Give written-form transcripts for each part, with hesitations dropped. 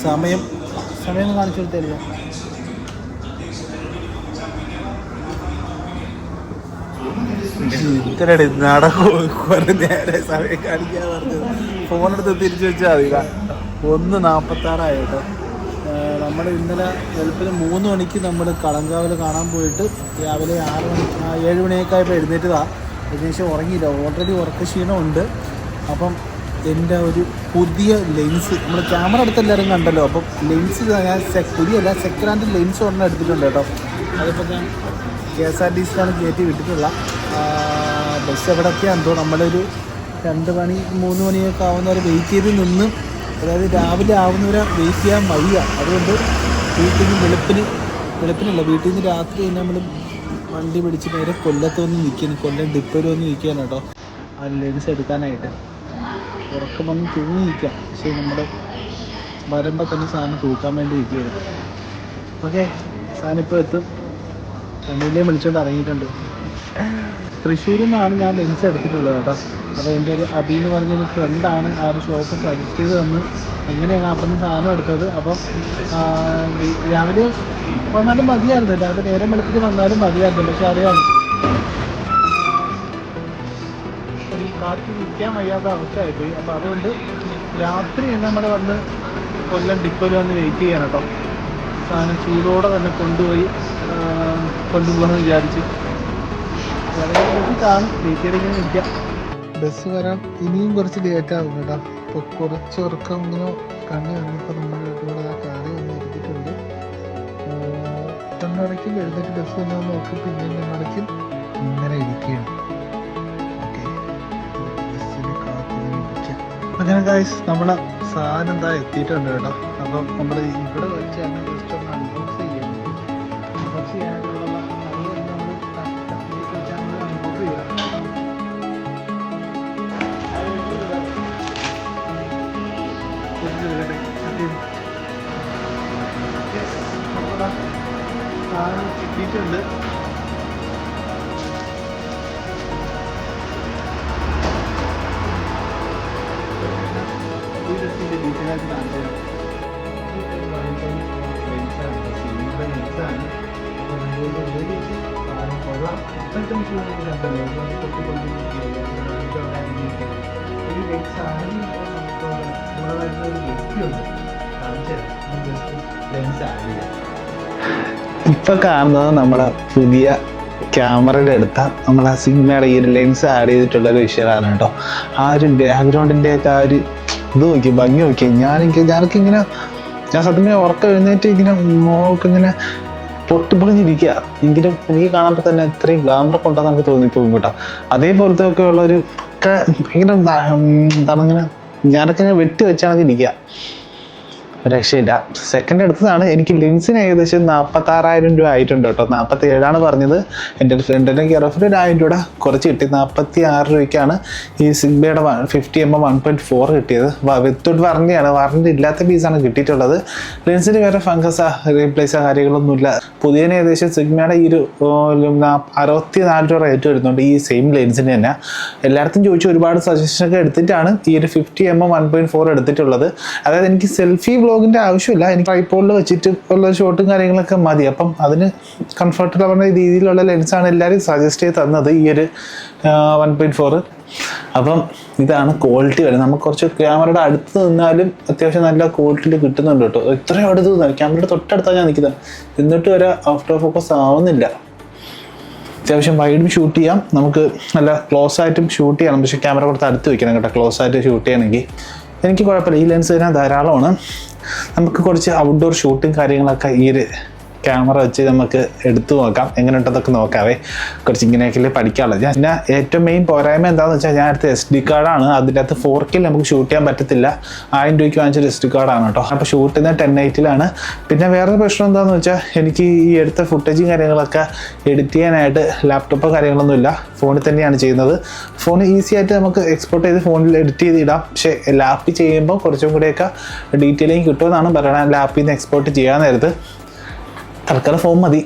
സമയം കാണിച്ചു കൊടുത്തല്ലോ. ഇത്രയുടെ കുറെ നേരെ സമയം കാണിക്കാൻ പറഞ്ഞത്. ഫോണെടുത്ത് തിരിച്ചു വെച്ചാൽ മതി. 1:46 കേട്ടോ. നമ്മൾ ഇന്നലെ വെളുപ്പിന് 3 മണിക്ക് നമ്മൾ കളങ്കാവിൽ കാണാൻ പോയിട്ട് രാവിലെ 7 മണിയൊക്കെ ആയപ്പോൾ എഴുന്നേറ്റതാണ്. ഏകദേശം ഉറങ്ങിയില്ല, ഓൾറെഡി ഉറക്ക ക്ഷീണമുണ്ട്. അപ്പം എൻ്റെ ഒരു പുതിയ ലെൻസ്, നമ്മൾ ക്യാമറ എടുത്ത് എല്ലാവരും കണ്ടല്ലോ. അപ്പം ലെൻസ് ഞാൻ പുതിയല്ല, സെക്കൻഡ് ഹാൻഡ് ലെൻസ് ഒരെണ്ണം എടുത്തിട്ടുണ്ട് കേട്ടോ. അതിപ്പോൾ ഞാൻ KSRTCയിലാണ് കയറ്റി വിട്ടിട്ടുള്ള. ബസ് എവിടെയൊക്കെയാണ് എന്തോ നമ്മളൊരു 2 മണി 3 മണിയൊക്കെ ആവുന്നവരെ വെയിറ്റ് ചെയ്ത് നിന്ന്, അതായത് രാവിലെ ആവുന്നവരെ വെയിറ്റ് ചെയ്യാൻ വയ്യ. അതുകൊണ്ട് വീട്ടിൽ നിന്ന് വെളുപ്പിനല്ല, വീട്ടിൽ നിന്ന് രാത്രി തന്നെ നമ്മൾ വണ്ടി പിടിച്ച് നേരെ കൊല്ലത്ത് വന്ന് നിൽക്കുന്നു. കൊല്ലം ഡിപ്പോയിൽ വന്ന് നിൽക്കുകയാണ് കേട്ടോ, ആ ലെൻസ് എടുക്കാനായിട്ട്. ഉറക്കം വന്ന് തൂങ്ങി നിൽക്കാം, പക്ഷേ നമ്മൾ വരുമ്പോൾ തന്നെ സാധനം തൂക്കാൻ വേണ്ടി നിൽക്കുകയാണ്. ഓക്കെ, സാധനം ഇപ്പോൾ എത്തും. തമിഴിനെ വിളിച്ചുകൊണ്ട് ഇറങ്ങിയിട്ടുണ്ട്. തൃശ്ശൂരിൽ നിന്നാണ് ഞാൻ ലെൻസ് എടുത്തിട്ടുള്ളത് കേട്ടോ. അപ്പോൾ എൻ്റെ ഒരു അബി എന്ന് പറഞ്ഞൊരു ഫ്രണ്ടാണ് ആ ഒരു ഷോപ്പ് സജസ്റ്റ് ചെയ്ത് തന്ന് എങ്ങനെയാണ് അപ്പം സാധനം എടുത്തത്. അപ്പം രാവിലെ വന്നാലും മതിയായിരുന്നു, രാവിലെ നേരം വെളുപ്പിച്ച് വന്നാലും മതിയായിരുന്നു. പക്ഷെ അറിയാം, ഈ കാറ്റ് നിൽക്കാൻ വയ്യാത്ത അവസ്ഥയായിപ്പോയി. അപ്പോൾ അതുകൊണ്ട് രാത്രി നമ്മൾ വന്ന് കൊല്ലം ഡിപ്പോയിൽ വന്ന് വെയിറ്റ് ചെയ്യണം കേട്ടോ. സാധനം ചൂടോടെ തന്നെ കൊണ്ടുപോകണമെന്ന് വിചാരിച്ച് കാണും. ഡീറ്റെയിൽ ഇങ്ങനെ നിൽക്കാം. ബസ് വരാൻ ഇനിയും കുറച്ച് ലേറ്റ് ആകും കേട്ടോ. ഇപ്പോൾ കുറച്ച് ഉറക്കം ഇങ്ങനെ കണ്ണു വന്നപ്പോൾ നമ്മൾ ഇവിടെ ആ കാറി വന്ന് ഇരുത്തിയിട്ടുണ്ട്. കണ്ണടയ്ക്കും എഴുന്നേറ്റ് ബസ് വന്നാൽ നോക്കി, പിന്നെ കണ്ണടയ്ക്കും ഇങ്ങനെ ഇരിക്കുകയാണ്. ഓക്കെ, ബസ്സിന് കാത്തിങ്ങനെ ഇരിക്കാം. അങ്ങനെ ഗൈസ്, നമ്മളെ സാധനം എന്താ എത്തിയിട്ടുണ്ട് കേട്ടോ. അപ്പം നമ്മൾ ഇവിടെ വെച്ച് തന്നെ ജസ്റ്റ് ഒന്ന് അൺബോക്സ് ചെയ്യണം. അൺബോക്സ് ചെയ്യാനുള്ള സാധനം കിട്ടിയിട്ടുണ്ട്. ഡീറ്റെയിലായിട്ട് കാണിച്ചു തരാം. ലെൻസാണ്. അപ്പോൾ കൊള്ളാം. ഇപ്പോഴത്തെ ഈ ലെൻസാണ് നമ്മുടെ വരുന്നൊരു വ്യക്തിയുണ്ട്. കാണിച്ചു തരാം. ലെൻസ് ആഡ് ചെയ്യാം. ഇപ്പം കാണുന്നത് നമ്മുടെ പുതിയ ക്യാമറയുടെ അടുത്ത നമ്മൾ ആ സിഗ്മയുടെ ഈ ഒരു ലെൻസ് ആഡ് ചെയ്തിട്ടുള്ളൊരു വിഷയമാണ് കേട്ടോ. ആ ഒരു ബാക്ക്ഗ്രൗണ്ടിൻ്റെയൊക്കെ ആ ഒരു ഇത് നോക്കി, ഭംഗി നോക്കി. ഞാനൊക്കിങ്ങനെ സത്യം ഉറക്കം എഴുന്നേറ്റ് ഇങ്ങനെ മോൾക്കിങ്ങനെ പൊട്ടിപ്പൊളിഞ്ഞിരിക്കുക. എങ്കിലും എനിക്ക് കാണുമ്പോൾ തന്നെ ഇത്രയും ഗ്ലാമറൊക്കെ ഉണ്ടെന്ന് എനിക്ക് തോന്നിപ്പോകും കേട്ടോ. അതേപോലത്തെ ഒക്കെ ഉള്ളൊരു ഒക്കെ ഭയങ്കര എന്താണ്, ഇങ്ങനെ ഞാനൊക്കെ ഇങ്ങനെ വെട്ടി വെച്ചാണ് ഇരിക്കുക. രക്ഷയില്ല. സെക്കൻഡ് എടുത്തതാണ്. എനിക്ക് ലെൻസിന് ഏകദേശം 46,000 രൂപ ആയിട്ടുണ്ട് കേട്ടോ. 47 പറഞ്ഞത്. എൻ്റെ ഒരു ഫ്രണ്ടിൻ്റെ കെയർഓഫിൽ 1,000 രൂപ കുറച്ച് കിട്ടി. 46 രൂപയ്ക്കാണ് ഈ സിഗ്മയുടെ 50mm 1.4 കിട്ടിയത്. വിത്തൗട്ട് വാറണ്ടിയാണ്, വാറണ്ടി ഇല്ലാത്ത പീസാണ് കിട്ടിയിട്ടുള്ളത്. ലെൻസിന് വേറെ ഫംഗസാ റീപ്ലേസാ കാര്യങ്ങളൊന്നുമില്ല. പുതിയതിന് ഏകദേശം സിഗ്മയുടെ ഈ ഒരു 64 രൂപ റേറ്റ് വരുന്നുണ്ട് ഈ സെയിം ലെൻസിന് തന്നെ. എല്ലായിടത്തും ചോദിച്ചു ഒരുപാട് സജഷനൊക്കെ എടുത്തിട്ടാണ് ഈ ഒരു 50mm 1.4 എടുത്തിട്ടുള്ളത്. അതായത് എനിക്ക് സെൽഫി ബ്ലോഗിൻ്റെ ആവശ്യമില്ല, എനിക്ക് ട്രൈപോഡിൽ വെച്ചിട്ട് ഉള്ള ഷോട്ടും കാര്യങ്ങളൊക്കെ മതി. അപ്പം അതിന് കംഫർട്ടബിൾ ആവുന്ന രീതിയിലുള്ള ലെൻസാണ് എല്ലാവരും സജസ്റ്റ് ചെയ്ത് തന്നത്, ഈ ഒരു 1.4. അപ്പം ഇതാണ് ക്വാളിറ്റി വരുന്നത്. നമുക്ക് കുറച്ച് ക്യാമറയുടെ അടുത്ത് നിന്നാലും അത്യാവശ്യം നല്ല ക്വാളിറ്റിയിൽ കിട്ടുന്നുണ്ട് കേട്ടോ. ഇത്രയും അടുത്ത് നിന്നാൽ ക്യാമറയുടെ തൊട്ടടുത്താണ് ഞാൻ നിൽക്കുന്നത്, എന്നിട്ട് വരെ ഔട്ട് ഓഫ് ഫോക്കസ് ആവുന്നില്ല. അത്യാവശ്യം വൈഡും ഷൂട്ട് ചെയ്യാം, നമുക്ക് നല്ല ക്ലോസ് ആയിട്ടും ഷൂട്ട് ചെയ്യണം. പക്ഷേ ക്യാമറ കൊടുത്ത് അടുത്ത് വെക്കണം കേട്ടോ, ക്ലോസ് ആയിട്ട് ഷൂട്ട് ചെയ്യണമെങ്കിൽ. എനിക്ക് കുഴപ്പമില്ല, ഈ ലെൻസ് തന്നെ ധാരാളമാണ്. നമുക്ക് കുറച്ച് ഔട്ട്ഡോർ ഷൂട്ടും കാര്യങ്ങളൊക്കെ ഈ ഒരു ക്യാമറ വെച്ച് നമുക്ക് എടുത്തു നോക്കാം, എങ്ങനെ ഉണ്ടെന്നൊക്കെ നോക്കാവേ. കുറച്ച് ഇങ്ങനെയൊക്കെ പഠിക്കാനുള്ളത്. പിന്നെ ഏറ്റവും മെയിൻ പോരായ്മ എന്താണെന്ന് വെച്ചാൽ ഞാൻ അടുത്ത SD കാർഡാണ്. അതിൻ്റെ അകത്ത് 4K നമുക്ക് ഷൂട്ട് ചെയ്യാൻ പറ്റത്തില്ല. 1000 രൂപയ്ക്ക് വാങ്ങിച്ചൊരു SD കാർഡാണ് കേട്ടോ. അപ്പോൾ ഷൂട്ട് ചെയ്യുന്നത് 1080 പിന്നെ വേറൊരു പ്രശ്നം എന്താണെന്ന് വെച്ചാൽ എനിക്ക് ഈ എടുത്ത ഫുട്ടേജും കാര്യങ്ങളൊക്കെ എഡിറ്റ് ചെയ്യാനായിട്ട് ലാപ്ടോപ്പോ കാര്യങ്ങളൊന്നുമില്ല, ഫോണിൽ തന്നെയാണ് ചെയ്യുന്നത്. ഫോൺ ഈസി ആയിട്ട് നമുക്ക് എക്സ്പോർട്ട് ചെയ്ത് ഫോണിൽ എഡിറ്റ് ചെയ്ത് ഇടാം. പക്ഷേ ലാപ്പിൽ ചെയ്യുമ്പോൾ കുറച്ചും കൂടെയൊക്കെ ഡീറ്റെയിലിംഗ് കിട്ടുമെന്നാണ് പറയുന്നത് ലാപ്പിൽ നിന്ന് എക്സ്പോർട്ട് ചെയ്യാൻ നേരത്ത്. തൽക്കാലം ഫോൺ മതി.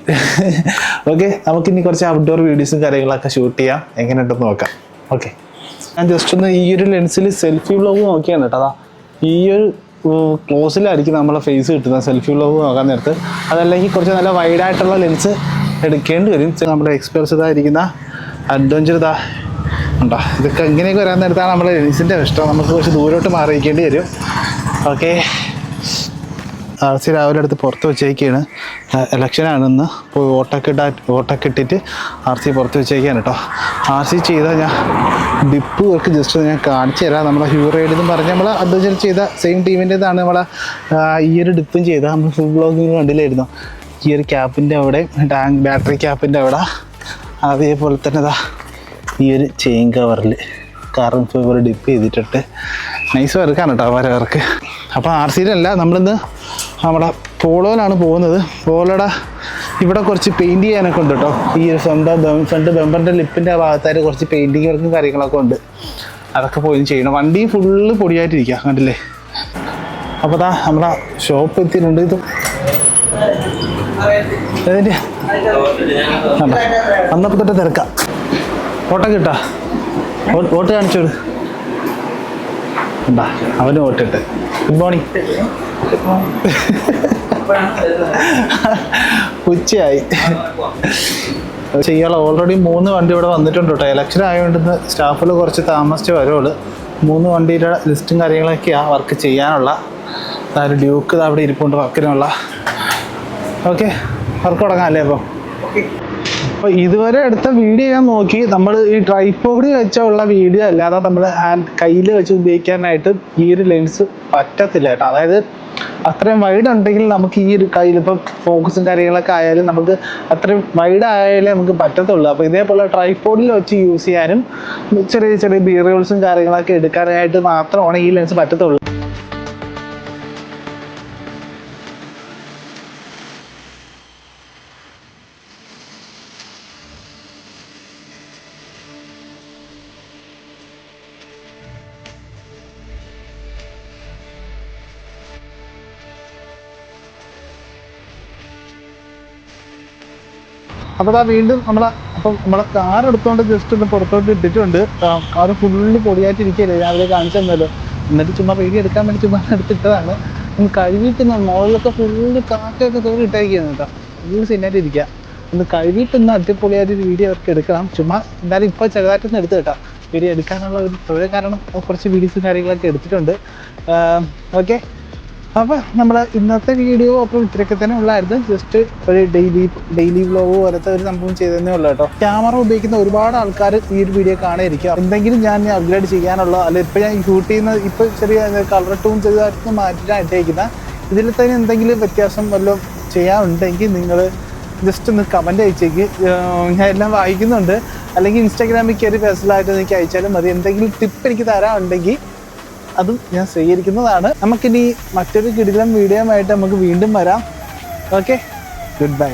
ഓക്കെ, നമുക്കിനി കുറച്ച് ഔട്ട്ഡോർ വീഡിയോസും കാര്യങ്ങളൊക്കെ ഷൂട്ട് ചെയ്യാം, എങ്ങനെയുണ്ടെന്ന് നോക്കാം. ഓക്കെ, ഞാൻ ജസ്റ്റ് ഒന്ന് ഈ ഒരു ലെൻസിൽ സെൽഫി വ്ളോഗ് നോക്കിയാണ് കേട്ടോ. അതാ ഈ ഒരു ക്ലോസിലായിരിക്കും നമ്മളെ ഫേസ് കിട്ടുന്നത് സെൽഫി വ്ലോഗ് നോക്കാൻ നേരത്ത്. അതല്ലെങ്കിൽ കുറച്ച് നല്ല വൈഡായിട്ടുള്ള ലെൻസ് എടുക്കേണ്ടി വരും. നമ്മുടെ എക്സ്പെർട്സ് ഇതായിരിക്കുന്ന അഡ്വഞ്ചർ ഇതാ ഉണ്ടോ, ഇതൊക്കെ ഇങ്ങനെയൊക്കെ വരാൻ നേരത്താണ് നമ്മുടെ ലെൻസിൻ്റെ ഇഷ്ടം. നമുക്ക് കുറച്ച് ദൂരോട്ട് മാറിയിരിക്കേണ്ടി വരും. ഓക്കെ, RC രാവിലെ അടുത്ത് പുറത്ത് വെച്ചേക്കാണ്. ഇലക്ഷനാണെന്ന് പോയി വോട്ടൊക്കെ ഇട്ടിട്ട് RC പുറത്ത് വെച്ചേക്കാണ് കേട്ടോ. RC ചെയ്താൽ ഞാൻ ഡിപ്പ് വർക്ക് ജസ്റ്റ് ഞാൻ കാണിച്ചു തരാം. നമ്മളെ ഹ്യൂറൈഡ് എന്ന് പറഞ്ഞ് നമ്മൾ അഡ്വഞ്ചർ ചെയ്ത സെയിം ടീമിൻ്റെതാണ് നമ്മളെ ഈ ഒരു ഡിപ്പും ചെയ്ത നമ്മൾ ഫുൾ ബ്ലോഗിങ് കണ്ടില്ലായിരുന്നു. ഈ ഒരു ക്യാപ്പിൻ്റെ അവിടെ ബാറ്ററി ക്യാപ്പിൻ്റെ അവിടെ, അതേപോലെ തന്നെ ഇതാ ഈ ഒരു ചെയിൻ കവറിൽ കാർബൺ ഫൈബർ ഡിപ്പ് ചെയ്തിട്ടിട്ട് നൈസ് വർക്കാണ് കേട്ടോ വർക്ക്. അപ്പോൾ RCയിലല്ല, നമ്മളിന്ന് നമ്മുടെ പോളോയിലാണ് പോകുന്നത്. പോളോയുടെ ഇവിടെ കുറച്ച് പെയിൻറ് ചെയ്യാനൊക്കെ ഉണ്ട് കേട്ടോ. ഈ ഒരു ഫ്രണ്ട് ബമ്പറിൻ്റെ ലിപ്പിൻ്റെ ഭാഗത്തായിട്ട് കുറച്ച് പെയിൻറ്റിങ് വർക്കും കാര്യങ്ങളൊക്കെ ഉണ്ട്. അതൊക്കെ പോയി ചെയ്യണം. വണ്ടി ഫുള്ള് പൊടിയായിട്ടിരിക്കുക കണ്ടില്ലേ. അപ്പോൾ ദാ നമ്മുടെ ഷോപ്പ് എത്തിയിട്ടുണ്ട്. ഇത് ഏതിൻ്റെ അന്നപ്പോൾ തൊട്ട് തിരക്കാം. ഓട്ടം കിട്ടാ, വോട്ട് കാണിച്ചോട് ഉണ്ടാ, അവന് വോട്ടിട്ട്. Good morning. ഉച്ചയായി ചെയ്യാനുള്ള ഓൾറെഡി 3 വണ്ടി ഇവിടെ വന്നിട്ടുണ്ട് കേട്ടോ. ഇലക്ഷൻ ആയതുകൊണ്ട് സ്റ്റാഫിൽ കുറച്ച് താമസിച്ച് വരുള്ളൂ. 3 വണ്ടിയുടെ ലിസ്റ്റും കാര്യങ്ങളൊക്കെയാണ് വർക്ക് ചെയ്യാനുള്ള. അതായത് ഡ്യൂക്ക് അവിടെ ഇരിപ്പുണ്ട് വർക്കിനുള്ള. ഓക്കെ, വർക്ക് തുടങ്ങാം അല്ലേ? അപ്പോൾ ഇതുവരെ എടുത്ത വീഡിയോ ഞാൻ നോക്കി, നമ്മൾ ഈ ട്രൈപോഡ് വെച്ചുള്ള വീഡിയോ അല്ലാതെ നമ്മൾ കയ്യിൽ വെച്ച് ഉപയോഗിക്കാനായിട്ട് ഈ ഒരു ലെൻസ് പറ്റത്തില്ല കേട്ടോ. അതായത് അത്രയും വൈഡ് ഉണ്ടെങ്കിൽ നമുക്ക് ഈ ഒരു കയ്യിൽ ഇപ്പം ഫോക്കസും കാര്യങ്ങളൊക്കെ ആയാലും നമുക്ക് അത്രയും വൈഡ് ആയാലേ നമുക്ക് പറ്റത്തുള്ളൂ. അപ്പോൾ ഇതേപോലെ ട്രൈപോഡിൽ വെച്ച് യൂസ് ചെയ്യാനും ചെറിയ ചെറിയ ബി റോൾസും കാര്യങ്ങളൊക്കെ എടുക്കാനായിട്ട് മാത്രമാണ് ഈ ലെൻസ് പറ്റത്തുള്ളൂ. അപ്പോൾ അതാ വീണ്ടും നമ്മളെ കാർ എടുത്തുകൊണ്ട് ജസ്റ്റ് ഒന്ന് പുറത്തോട്ട് ഇട്ടിട്ടുണ്ട്. കാർ ഫുള്ള് പൊടിയായിട്ടിരിക്കുകയല്ലേ, രാവിലെ കാണിച്ചു തന്നല്ലോ. എന്നിട്ട് ചുമ്മാ വീഡിയോ എടുക്കാൻ വേണ്ടി ചുമ്മാ എടുത്തിട്ടതാണ്. ഒന്ന് കഴുകിയിട്ടൊന്ന് മുകളിലൊക്കെ ഫുള്ള് കാറ്റൊക്കെ തോന്നി ഇട്ടായിരിക്കുകയാണ് കേട്ടോ. ഫുള്ള് സിന്നായിട്ട് ഇരിക്കുക. ഒന്ന് കഴുകിയിട്ടൊന്ന് അടിപൊളിയായിട്ട് വീഡിയോ അവർക്ക് എടുക്കണം. ചുമ്മാ എന്തായാലും ഇപ്പോൾ ചെറുതായിട്ടൊന്ന് എടുത്ത് കേട്ടോ. വീഡിയോ എടുക്കാനുള്ള ഒരു തൊഴിൽ കാരണം കുറച്ച് വീഡിയോസും കാര്യങ്ങളൊക്കെ എടുത്തിട്ടുണ്ട്. ഓക്കെ, അപ്പോൾ നമ്മൾ ഇന്നത്തെ വീഡിയോ അപ്പോൾ ഇത്രയൊക്കെ തന്നെ ഉള്ളായിരുന്നു. ജസ്റ്റ് ഒരു ഡെയിലി വ്ലോഗ് പോലത്തെ ഒരു സംഭവം ചെയ്തതന്നെ ഉള്ളൂ കേട്ടോ. ക്യാമറ ഉപയോഗിക്കുന്ന ഒരുപാട് ആൾക്കാർ ഈ ഒരു വീഡിയോ കാണാതിരിക്കുക. എന്തെങ്കിലും ഞാൻ അപ്ഗ്രേഡ് ചെയ്യാനുള്ള, അല്ലെങ്കിൽ ഇപ്പോൾ ഞാൻ ഷൂട്ട് ചെയ്യുന്ന ഇപ്പോൾ ചെറിയ കളർ ടൂൺ ചെയ്തായിട്ട് മാറ്റിയിട്ടാണ് ഇട്ടേക്കുന്ന. ഇതിൽ തന്നെ എന്തെങ്കിലും വ്യത്യാസം വല്ലതും ചെയ്യാനുണ്ടെങ്കിൽ നിങ്ങൾ ജസ്റ്റ് ഒന്ന് കമൻറ്റ് അയച്ചേക്ക്. ഞാൻ എല്ലാം വായിക്കുന്നുണ്ട്. അല്ലെങ്കിൽ ഇൻസ്റ്റാഗ്രാമിൽ കയറി പേഴ്സണലായിട്ട് എനിക്ക് അയച്ചാലും മതി. എന്തെങ്കിലും ടിപ്പ് എനിക്ക് തരാനുണ്ടെങ്കിൽ അതും ഞാൻ സ്വീകരിക്കുന്നതാണ്. നമുക്കിനി മറ്റൊരു കിടിലൻ വീഡിയോ ആയിട്ട് നമുക്ക് വീണ്ടും വരാം. Okay, good bye.